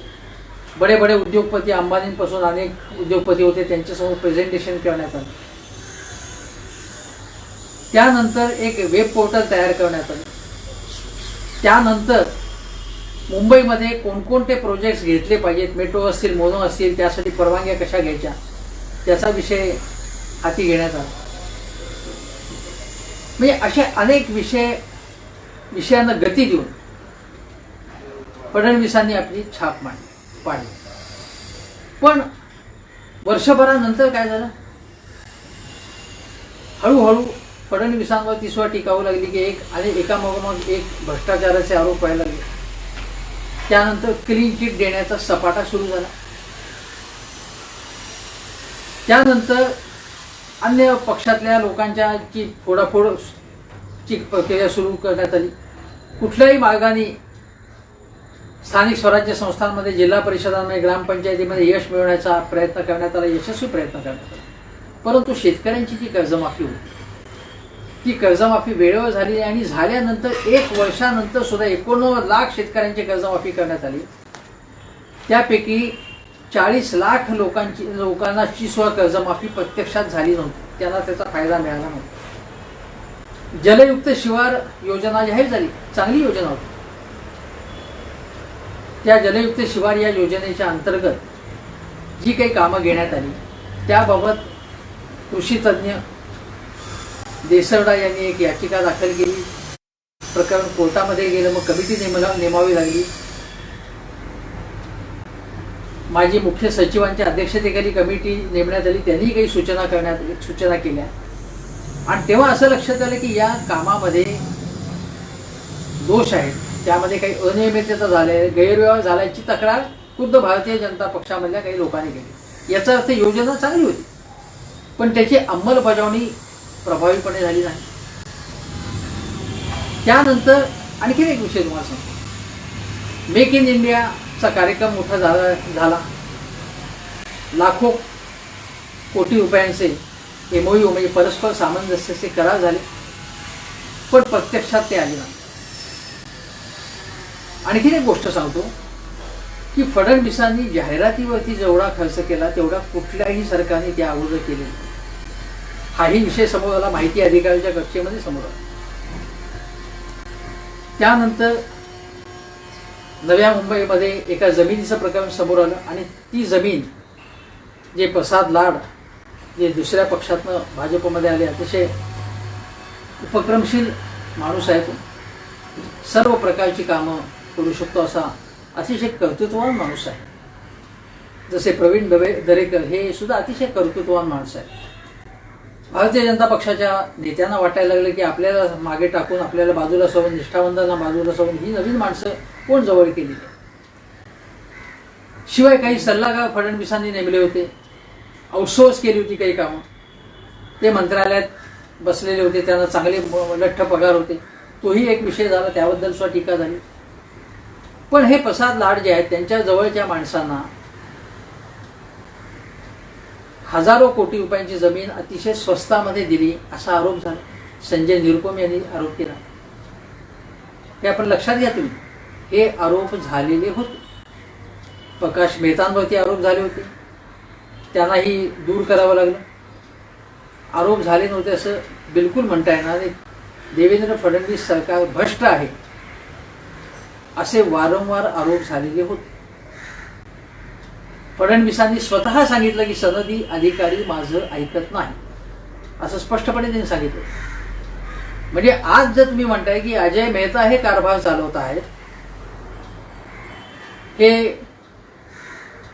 बडे बडे उद्योगपती, अंबानींपासून अनेक उद्योगपती होते, त्यांच्यासमोर प्रेझेंटेशन करण्यात आलं. त्यानंतर एक वेब पोर्टल तयार करण्यात आलं. त्यानंतर मुंबईमध्ये कोणकोणते प्रोजेक्ट्स घेतले पाहिजेत, मेट्रो असतील, मोनो असतील, त्यासाठी परवानग्या कशा घ्यायच्या, त्याचा विषय हाती घेण्यात आला. म्हणजे असे अनेक विषयांना गती देऊन फडणवीसांनी आपली छाप पाडली. पण वर्षभरानंतर काय झालं, हळूहळू फडणवीसांवरती सुद्धा टीकावू लागली की एकामागोमाग एक भ्रष्टाचाराचे आरोप व्हायला लागले. त्यानंतर क्लीन चिट देण्याचा सपाटा सुरू झाला. त्यानंतर अन्य पक्षातल्या लोकांच्या फोडाफोड प्रक्रिया सुरू करण्यात आली. कुठल्याही मार्गाने स्थानिक स्वराज्य संस्थांमध्ये, जिल्हा परिषदांमध्ये, ग्रामपंचायतीमध्ये यश मिळवण्याचा प्रयत्न करण्यात आला, यशस्वी प्रयत्न करण्यात आला. परंतु शेतकऱ्यांची जी कर्जमाफी होती ती कर्जमाफी वेळेवर झाली आणि झाल्यानंतर 1 वर्षानंतर सुद्धा 89 लाख शेतकऱ्यांची कर्जमाफी करण्यात आली. त्यापैकी 40 लाख लोकांची सुद्धा कर्जमाफी प्रत्यक्षात झाली नव्हती, त्यांना त्याचा फायदा मिळाला नव्हता. जलयुक्त शिवार योजना जाहीर झाली, चांगली योजना होती. त्या जलयुक्त शिवार या योजनेच्या अंतर्गत जी काही कामं घेण्यात आली त्याबाबत कृषी तज्ज्ञ देसरडा यांनी एक याचिका दाखल केली. प्रकरण कोर्टामध्ये गेलं, मग कमिटी नेमावी लागली. माजी मुख्य सचिवांच्या अध्यक्षतेखाली कमिटी नेमण्यात आली, त्यांनी काही सूचना केल्या आणि तेव्हा असं लक्षात आलं की या कामामध्ये दोष आहेत, त्यामध्ये काही अनियमितता झाल्या, गैरव्यवहार झाल्याची तक्रार खुद्द भारतीय जनता पक्षामधल्या काही लोकांनी केली. याचा अर्थ योजना चांगली होती पण त्याची अंमलबजावणी प्रभावीपणे झाली नाही. त्यानंतर आणखी एक विषय तुम्हाला सांगतो. मेक इन इंडियाचा कार्यक्रम मोठा झाला. लाखो कोटी रुपयांचे MOU म्हणजे परस्पर सामंजस्याचे करार झाले पण प्रत्यक्षात ते आले नाही. आणखी एक गोष्ट सांगतो की फडणवीसांनी जाहिरातीवरती जेवढा खर्च केला तेवढा कुठल्याही सरकारने त्या अगोदर केले. हाही विषय समोर आला, माहिती अधिकाऱ्याच्या कक्षेमध्ये समोर आला. त्यानंतर नव्या मुंबईमध्ये एका जमिनीचं प्रकरण समोर आलं आणि ती जमीन जे प्रसाद लाड जे दुसऱ्या पक्षातनं भाजपमध्ये आले, अतिशय उपक्रमशील माणूस आहे तो, सर्व प्रकारची कामं करू शकतो असा अतिशय कर्तृत्ववान माणूस आहे. जसे प्रवीण दरेकर हे सुद्धा अतिशय कर्तृत्ववान माणसं आहे. भारतीय जनता पक्षाच्या नेत्यांना वाटायला लागलं की आपल्याला मागे टाकून आपल्याला बाजूला सोडून निष्ठावंतांना बाजूला सोडून ही नवीन माणसं कोण जवळ केली. शिवाय काही सल्लागार फडणवीसांनी नेमले होते, आउटसोर्स केली होती काही कामं. ते मंत्रालयात बसलेले होते, त्यांना चांगले लठ्ठ पगार होते. तोही एक विषय झाला, त्याबद्दल सुद्धा टीका झाली. पण हे प्रसाद लाड जे आहेत त्यांच्या जवळच्या माणसांना हजारो कोटी रुपयांची जमीन अतिशय स्वस्तामध्ये दिली असा आरोप झाला. संजय निरुपम यांनी आरोप केला. हे आपण लक्षात घ्या तुम्ही, हे आरोप झालेले होते. प्रकाश मेहतांवरती आरोप झाले होते, त्यांनाही दूर करावं लागलं. आरोप झाले नव्हते असं बिलकुल म्हणता येणार नाही. देवेंद्र फडणवीस सरकार भ्रष्ट आहे असे वारंवार आरोप झालेले होते. फडणवीसांनी स्वतः सांगितलं की सनदी अधिकारी माझं ऐकत नाही असं स्पष्टपणे त्यांनी सांगितलं. म्हणजे आज जर तुम्ही म्हणताय की अजय मेहता हे कारभार चालवत आहेत, हे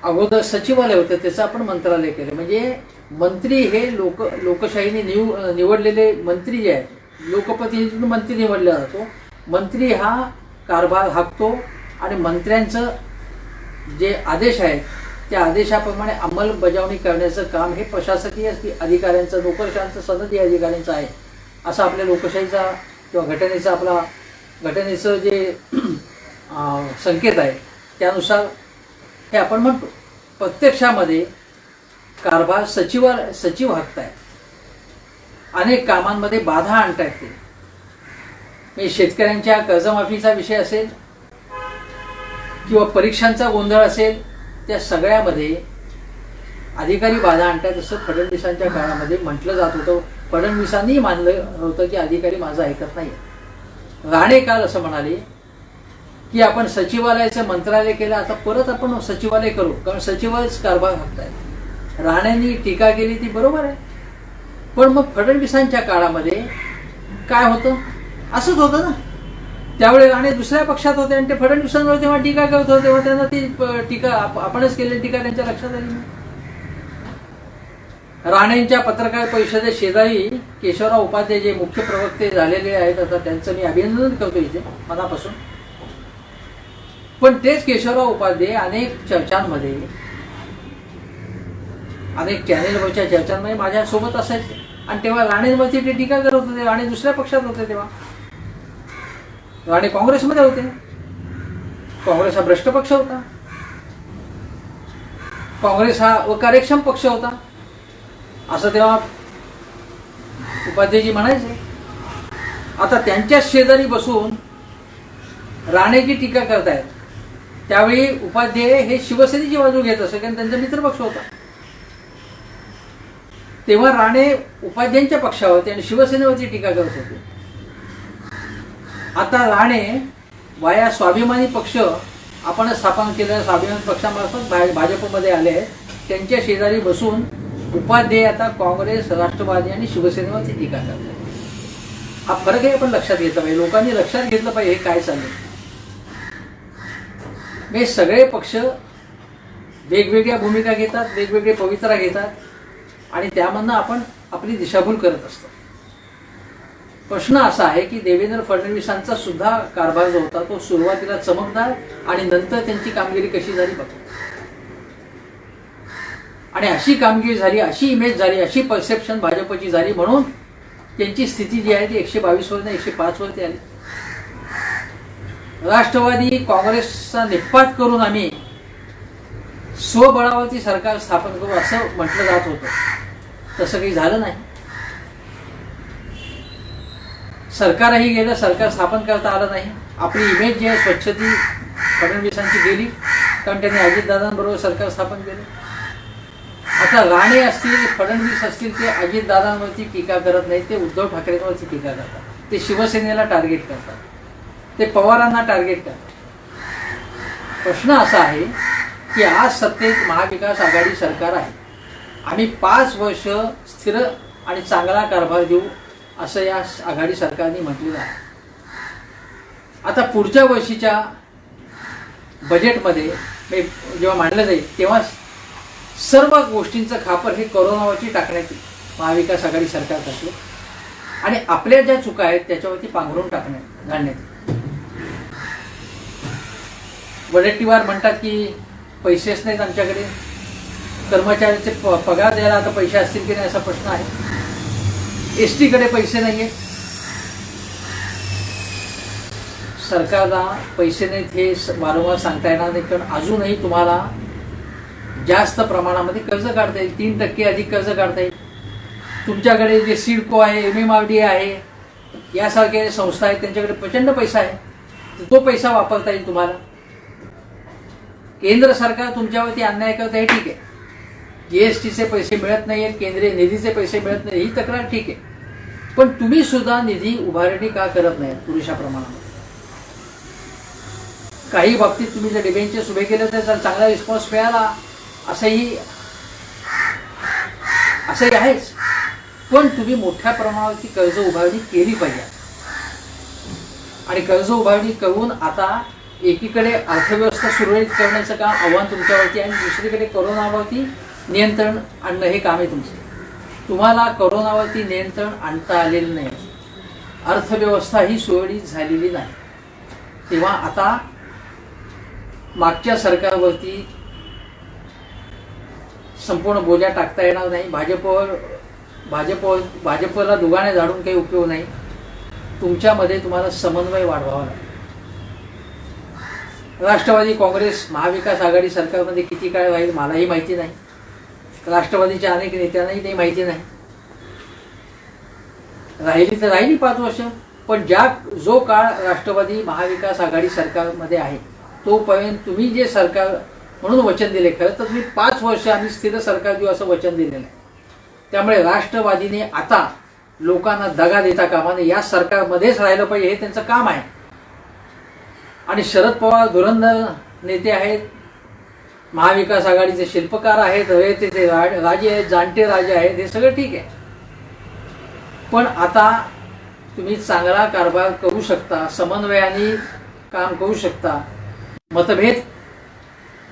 अगोदर सचिवालय होते त्याचं आपण मंत्रालय केलं. म्हणजे मंत्री हे लोकशाहीने निवडलेले मंत्री जे आहेत, लोकप्रतिनिधी मंत्री निवडला जातो. मंत्री हा कारभार हाकतो आणि मंत्र्यांचं जे आदेश आहेत त्या आदेशाप्रमाणे अंमलबजावणी करण्याचं काम हे प्रशासकीय अधिकाऱ्यांचं, नोकरशांचं, सनदी अधिकाऱ्यांचं आहे असं आपल्या लोकशाहीचा किंवा घटनेचं जे संकेत आहे त्यानुसार हे आपण म्हणतो. प्रत्यक्षामध्ये कारभार सचिव हाकतायत, अनेक कामांमध्ये बाधा आणतायत. ते म्हणजे शेतकऱ्यांच्या कर्जमाफीचा विषय असेल किंवा परीक्षांचा गोंधळ असेल, त्या सगळ्यामध्ये अधिकारी बाधा आणतात असं फडणवीसांच्या काळामध्ये म्हटलं जात होतं. फडणवीसांनी मानलं होतं की अधिकारी माझं ऐकत नाही. राणे काल असं म्हणाले की आपण सचिवालयाचं मंत्रालय केलं, आता परत आपण सचिवालय करू, कारण सचिवच कारभार हाकतायत. राणेंनी टीका केली ती बरोबर आहे, पण मग फडणवीसांच्या काळामध्ये काय होतं, असंच होतं ना. त्यावेळी राणे दुसऱ्या पक्षात होते आणि ते फडणवीसांवर तेव्हा टीका करत होते, तेव्हा त्यांना ती टीका आपणच केलेली टीका त्यांच्या लक्षात आली नाही. राणेंच्या पत्रकार परिषदेत शेजारी केशवराव उपाध्ये जे मुख्य प्रवक्ते झालेले आहेत, आता त्यांचं मी अभिनंदन करतो इथे मनापासून. पण तेच केशवराव उपाध्ये अनेक चर्चांमध्ये, अनेक चॅनेलवरच्या चर्चांमध्ये माझ्यासोबत असायचे आणि तेव्हा राणेंवरती ते टीका करत होते. राणे दुसऱ्या पक्षात होते, तेव्हा राणे काँग्रेसमध्ये होते. काँग्रेस हा भ्रष्ट पक्ष होता, काँग्रेस हा अकार्यक्षम पक्ष होता असं तेव्हा उपाध्येजी म्हणायचे. आता त्यांच्याच शेजारी बसून राणेची टीका करतायत. त्यावेळी उपाध्ये हे शिवसेनेची बाजू घेत असे, कारण त्यांचा मित्रपक्ष होता. तेव्हा राणे उपाध्यांच्या पक्षावरती आणि शिवसेनेवरती टीका करत होते. आता राणे वाया स्वाभिमानी पक्ष आपण स्थापन केलेल्या स्वाभिमानी पक्षामार्फत भाजपमध्ये आले आहेत, त्यांच्या शेजारी बसून उपाध्ये आता काँग्रेस, राष्ट्रवादी आणि शिवसेनेवरती टीका करतात. हा फरक आहे, आपण लक्षात घेतला पाहिजे. लोकांनी लक्षात घेतलं पाहिजे हे काय चाललंय. हे सगळे पक्ष वेगवेगळ्या भूमिका घेतात, वेगवेगळे पवित्रा घेतात आणि त्यामधनं आपण आपली दिशाभूल करत असतो. प्रश्न असा आहे की देवेंद्र फडणवीसांचा सुद्धा कारभार जो होता तो सुरुवातीला चमकदार आणि नंतर त्यांची कामगिरी कशी झाली बघा. आणि अशी कामगिरी झाली, अशी इमेज झाली, अशी परसेप्शन भाजपची झाली, म्हणून त्यांची स्थिती जी आहे ती 122 वरती 105 वरती आली. राष्ट्रवादी काँग्रेसचा निपात करून आम्ही स्वबळावरती सरकार स्थापन करू असं म्हटलं जात होतं. तसं काही झालं नाही. सरकारही गेलं, सरकार स्थापन करता आलं नाही. आपली इमेज जी आहे स्वच्छती फडणवीसांची गेली, कारण त्यांनी अजितदादांबरोबर सरकार स्थापन केलं. आता राणे असतील, फडणवीस असतील, ते अजितदादांवरती टीका करत नाही, ते उद्धव ठाकरेंवरती टीका करतात, ते शिवसेनेला टार्गेट करतात, ते पवारांना टार्गेट करतात. प्रश्न असा आहे की आज सत्तेत महाविकास आघाडी सरकार आहे. आम्ही 5 वर्ष स्थिर आणि चांगला कारभार देऊ असं या आघाडी सरकारने म्हटलेलं आहे. आता पुढच्या वर्षीच्या बजेटमध्ये जेव्हा मांडलं जाईल तेव्हा सर्व गोष्टींचं खापर हे कोरोनावरती टाकण्यात येईल, महाविकास आघाडी सरकारतर्फे, आणि आपल्या ज्या चुका आहेत त्याच्यावरती पांघरून घालण्यात येईल. वडेट्टीवार म्हणतात की पैसेच नाहीत आमच्याकडे, कर्मचाऱ्यांचे पगार द्यायला आता पैसे असतील की नाही असा प्रश्न आहे. एसटी कडे पैसे नाहीये, सरकारला पैसे नाहीत हे वारंवार सांगता येणार नाही, कारण अजूनही तुम्हाला जास्त प्रमाणामध्ये कर्ज काढता येईल, 3% अधिक कर्ज काढता येईल. तुमच्याकडे जे सिडको आहे, MMRDA आहे, यासारख्या संस्था आहेत त्यांच्याकडे प्रचंड पैसा आहे, तो पैसा वापरता येईल तुम्हाला. केंद्र सरकार तुमच्यावरती अन्याय करत आहे, ठीक आहे, GSTचे पैसे मिळत नाहीयेत, केंद्रीय निधीचे पैसे मिळत नाही, ही तक्रार ठीक आहे, पण तुम्ही सुद्धा निधी उभारणी का करत नाही पुरेशा प्रमाणामध्ये? काही बाबतीत तुम्ही जर डिबेंचर्स उभे केले तर चांगला रिस्पॉन्स मिळाला असंही आहेच, पण तुम्ही मोठ्या प्रमाणावरती कर्ज उभारणी केली पाहिजे. आणि कर्ज उभारणी करून आता एकीकडे अर्थव्यवस्था सुरळीत करण्याचं काम आव्हान तुमच्यावरती आणि दुसरीकडे कोरोनावरती नियंत्रण आणणं हे काम आहे तुमचं. तुम्हाला कोरोनावरती नियंत्रण आणता आलेलं नाही, अर्थव्यवस्था ही सुरळीत झालेली नाही. तेव्हा आता मागच्या सरकारवरती संपूर्ण बोजा टाकता येणार नाही. भाजपला दुगाने झाडून काही उपयोग नाही. तुमच्यामध्ये तुम्हाला समन्वय वाढवावा लागेल. राष्ट्रवादी काँग्रेस महाविकास आघाडी सरकारमध्ये किती काळ राहील मलाही माहिती नाही, राष्ट्रवादीच्या अनेक नेत्यांनाही ते माहिती नाही. राहिली तर राहिली 5 वर्ष, पण जो काळ राष्ट्रवादी महाविकास आघाडी सरकारमध्ये आहे तोपर्यंत तुम्ही जे सरकार म्हणून वचन दिले, खरं तर तुम्ही 5 वर्ष आम्ही स्थिर सरकार देऊ असं वचन दिलेलं आहे. त्यामुळे राष्ट्रवादीने आता लोकांना दगा देता कामा नये, या सरकारमध्येच राहिलं पाहिजे, हे त्यांचं काम आहे. आणि शरद पवार धुरंधर नेते आहेत, महाविकास आघाडीचे शिल्पकार आहेत, रयतेचे राजे आहेत, जाणते राजे आहेत, हे सगळं ठीक आहे, पण आता तुम्ही चांगला कारभार करू शकता, समन्वयाने काम करू शकता, मतभेद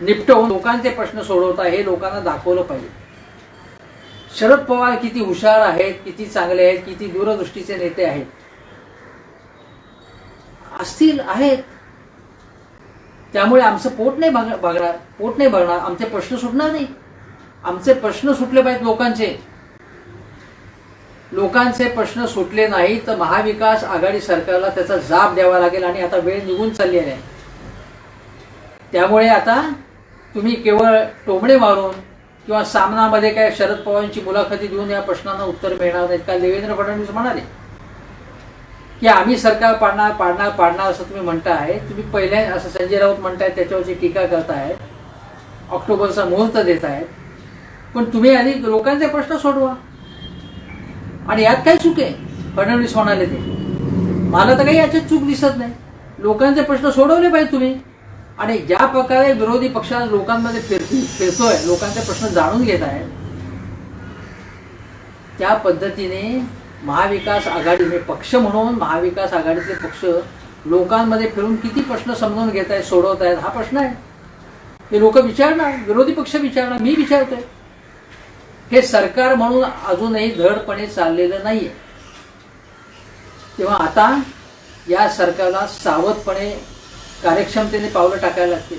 निपटवून लोकांचे प्रश्न सोडवता, हे लोकांना दाखवलं पाहिजे. शरद पवार किती हुशार आहेत, किती चांगले आहेत, किती दूरदृष्टीचे नेते आहेत आहेत, त्यामुळे आमचं पोट नाही भरणार, आमचे प्रश्न सुटणार नाही. आमचे प्रश्न सुटले पाहिजेत लोकांचे प्रश्न सुटले नाही तर महाविकास आघाडी सरकारला त्याचा जाब द्यावा लागेल. आणि आता वेळ निघून चालली आहे, त्यामुळे आता तुम्ही केवळ टोमणे मारून किंवा सामनामध्ये काय शरद पवारांची मुलाखती देऊन या प्रश्नांना उत्तर मिळणार नाहीत. काल देवेंद्र फडणवीस म्हणाले की आम्ही सरकार पाडणार असं तुम्ही म्हणताय, तुम्ही पहिले असं संजय राऊत म्हणतायत, त्याच्यावरची टीका करतायत, ऑक्टोबरचा मुहूर्त देत आहेत, पण तुम्ही आधी लोकांचे प्रश्न सोडवा. आणि यात काय चूक आहे? फडणवीस म्हणाले ते, मला तर काही याच्यात चूक दिसत नाही. लोकांचे प्रश्न सोडवले पाहिजे तुम्ही. आणि ज्या प्रकारे विरोधी पक्षाला लोकांमध्ये फिरतोय, लोकांचे प्रश्न जाणून घेत आहेत, त्या पद्धतीने महाविकास आघाडीने पक्ष म्हणून महाविकास आघाडीतले पक्ष लोकांमध्ये फिरून किती प्रश्न समजून घेत आहेत, सोडवत आहेत, हा प्रश्न आहे. हे लोक विचारणार, विरोधी पक्ष विचारणार, मी विचारतोय. हे सरकार म्हणून अजूनही धडपणे चाललेलं नाहीये. तेव्हा आता या सरकारला सावधपणे कार्यक्षमतेने पावलं टाकायला लागतील.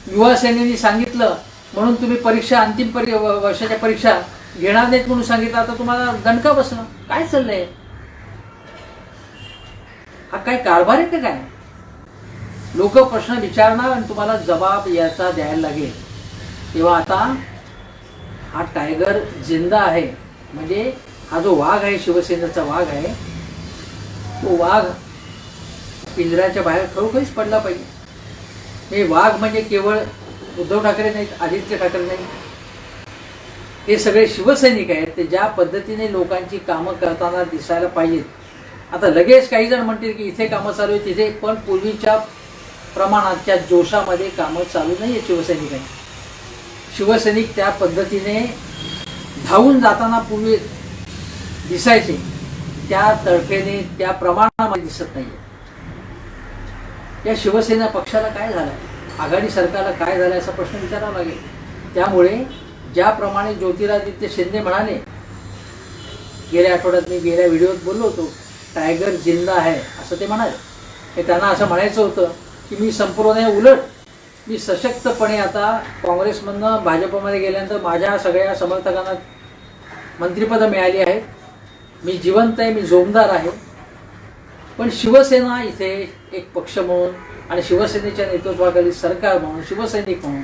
युवा सेनेने सांगितलं म्हणून तुम्ही अंतिम वर्षाच्या परीक्षा घेणार नाहीत म्हणून सांगितलं, आता तुम्हाला दणका बसणं. काय चाललंय? हा काय कारभार आहे का काय? लोक प्रश्न विचारणार आणि तुम्हाला जबाब याचा द्यायला लागेल. तेव्हा आता हा टायगर जिंदा आहे, म्हणजे हा जो वाघ आहे, शिवसेनेचा वाघ आहे, तो वाघ पिंजऱ्याच्या बाहेर खरोखरीच पडला पाहिजे. हे वाघ म्हणजे केवळ उद्धव ठाकरे नाहीत, आदित्य ठाकरे नाही, हे सगळे शिवसैनिक आहेत. ते ज्या पद्धतीने लोकांची कामं करताना दिसायला पाहिजेत. आता लगेच काही जण म्हणतील की इथे कामं चालू आहेत तिथे, पण पूर्वीच्या प्रमाणाच्या जोशामध्ये कामं चालू नाही आहे शिवसैनिकांची. शिवसैनिक त्या पद्धतीने धावून जाताना पूर्वी दिसायचे, त्या तडफेने त्या प्रमाणामध्ये दिसत नाहीये. या शिवसेना पक्षाला काय झालं, आघाडी सरकारला काय झालं असा प्रश्न विचारावा लागेल. त्यामुळे ज्याप्रमाणे ज्योतिरादित्य शिंदे म्हणाले, गेल्या आठवड्यात मी गेल्या व्हिडिओत बोललो होतो, टायगर जिंदा आहे असं ते म्हणाले. हे त्यांना असं म्हणायचं होतं की मी संपूर्ण उलट, मी सशक्तपणे आता काँग्रेसमधनं भाजपमध्ये गेल्यानंतर माझ्या सगळ्या समर्थकांना मंत्रिपदं मिळाली आहेत, मी जिवंत आहे, मी जोमदार आहे. पण शिवसेना इथे एक पक्ष म्हणून आणि शिवसेनेच्या नेतृत्वाखाली सरकार म्हणून, शिवसैनिक म्हणून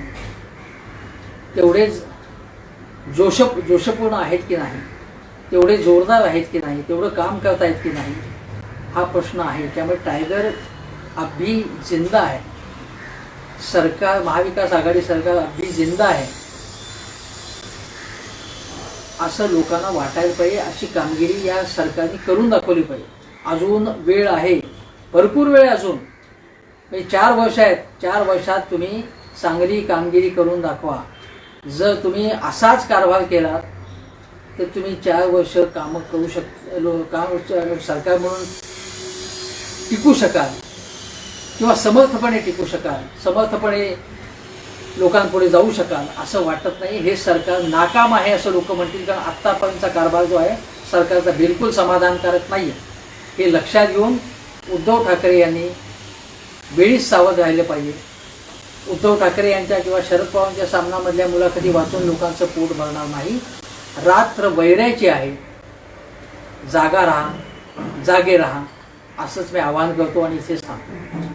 तेवढेच जोशपूर्ण आहेत की नाही, तेवढे जोरदार आहेत की नाही, तेवढं काम करतायत की नाही, हा प्रश्न आहे. त्यामुळे टायगर अभी जिंदा आहे, सरकार महाविकास आघाडी सरकार अभी जिंदा आहे असं लोकांना वाटायला पाहिजे. अशी कामगिरी या सरकारने करून दाखवली पाहिजे. अजून वेळ आहे, भरपूर वेळ अजून. 4 वर्ष आहेत, 4 वर्षात तुम्ही चांगली कामगिरी करून दाखवा. जर तुम्ही असाच कारभार केला तर तुम्ही 4 वर्ष कामं करू काम सरकार म्हणून टिकू शकाल किंवा समर्थपणे टिकू शकाल, समर्थपणे लोकांपुढे जाऊ शकाल असं वाटत नाही. हे सरकार नाकाम आहे असं लोक म्हणतील, कारण आत्तापर्यंतचा कारभार जो आहे सरकारचा बिलकुल समाधानकारक नाही आहे. हे लक्षात घेऊन उद्धव ठाकरे यांनी वेळीच सावध राहिले पाहिजे. उद्धव ठाकरे यांच्या किंवा शरद पवारांच्या सामनामधल्या मुलाखती वाचून लोकांचं पोट भरणार नाही. रात्र वैरायची आहे, जागा राहा, जागे राहा असंच मी आवाहन करतो आणि इथेच थांबतो.